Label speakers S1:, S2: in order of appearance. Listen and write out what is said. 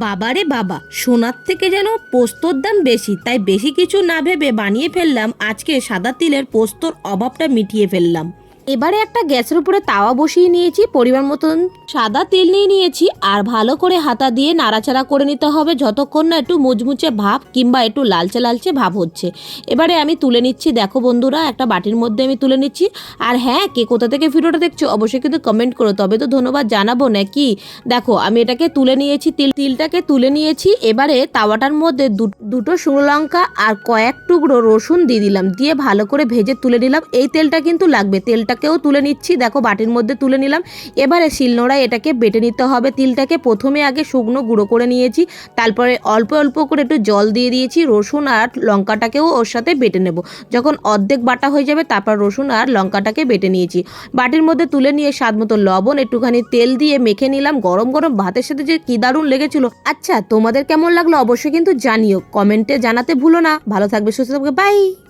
S1: বাবারে বাবা, সোনার থেকে যেন পোস্তর দাম বেশি, তাই বেশি কিছু না ভেবে বানিয়ে ফেললাম আজকে সাদা তিলের পোস্তর অভাবটা মিটিয়ে ফেললাম। এবারে একটা গ্যাসের উপরে তাওয়া বসিয়ে নিয়েছি, পরিমাণ মতন সাদা তেল নিয়ে নিয়েছি, আর ভালো করে হাতা দিয়ে নাড়াচাড়া করে নিতে হবে যতক্ষণ না একটু মুচমুচে ভাব কিংবা একটু লালচে লালচে ভাব হচ্ছে। এবারে আমি তুলে নিচ্ছি, দেখো বন্ধুরা, একটা বাটির মধ্যে আমি তুলে নিচ্ছি। আর হ্যাঁ, কে কোথা থেকে ভিডিওটা দেখছো অবশ্যই কিন্তু কমেন্ট করো, তবে তো ধন্যবাদ জানাবো নাকি। দেখো আমি এটাকে তুলে নিয়েছি, তিলটাকে তুলে নিয়েছি। এবারে তাওয়াটার মধ্যে দুটো শুকনো লঙ্কা আর কয়েক টুকরো রসুন দিয়ে দিলাম, দিয়ে ভালো করে ভেজে তুলে নিলাম। এই তেলটা কিন্তু লাগবে, তেলটাকেও তুলে নিচ্ছি, দেখো বাটির মধ্যে তুলে নিলাম। এবারে শিলনোড়ায় এটাকে বেটে নিতে হবে। তিলটাকে প্রথমে আগে শুকনো গুঁড়ো করে নিয়েছি, তারপরে অল্প অল্প করে একটু জল দিয়ে দিয়েছি। রসুন আর লঙ্কাটাকেও ওর সাথে বেটে নেব। যখন অর্ধেক বাটা হয়ে যাবে তারপর রসুন আর লঙ্কাটাকে বেটে নিয়েছি। বাটির মধ্যে তুলে নিয়ে স্বাদ মতো লবণ, একটুখানি তেল দিয়ে মেখে নিলাম। গরম গরম ভাতের সাথে যে কি দারুণ লেগেছিল। আচ্ছা, তোমাদের কেমন লাগলো অবশ্যই কিন্তু জানিও, কমেন্টে জানাতে ভুলো না। ভালো থাকবে, সুস্থ থাকবে, বাই।